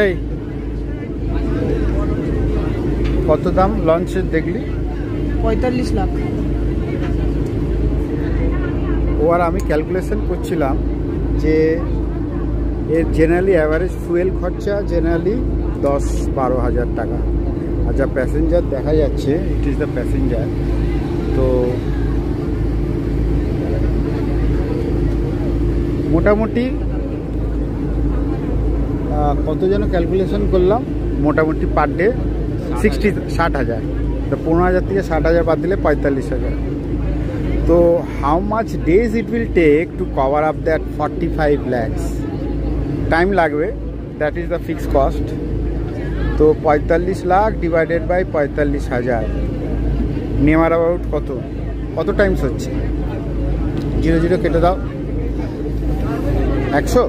এই কত দাম লঞ্চের দেখলি? 45 লাখ। ও আর আমি ক্যালকুলেশন করছিলাম যে এর জেনারেলি অ্যাভারেজ ফুয়েল খরচা জেনারেলি 10-12 হাজার টাকা। আর যা প্যাসেঞ্জার দেখা যাচ্ছে, ইট ইজ দ্য প্যাসেঞ্জার, তো মোটামুটি কত যেন ক্যালকুলেশন করলাম, মোটামুটি পার ডে 60,000। তো 15,000 থেকে 60,000 বাদ দিলে 45,000। তো how much days it will take to cover up that 45 lakhs? Time লাগবে, that is the fixed cost. তো 45 লাখ ডিভাইডেড বাই 45,000 নেমার অ্যাবাউট কত টাইমস হচ্ছে? 0 কেটে দাও। 100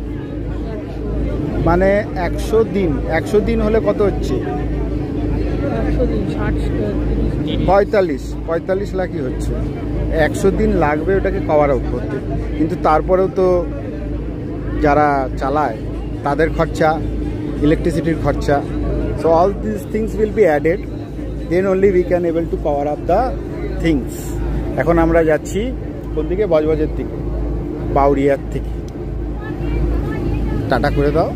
মানে 100 দিন হলে কত হচ্ছে? 45 লাখই হচ্ছে। 100 দিন লাগবে ওটাকে কভার আউট করতে, কিন্তু তারপরেও তো যারা চালায় তাদের খরচা, ইলেকট্রিসিটির খরচা, so all this things will be added, then only we can able to cover up the things. এখন আমরা যাচ্ছি কোন দিকে? বজবজের দিকে, বাউরিয়ার থেকে। টাটা করে দাও।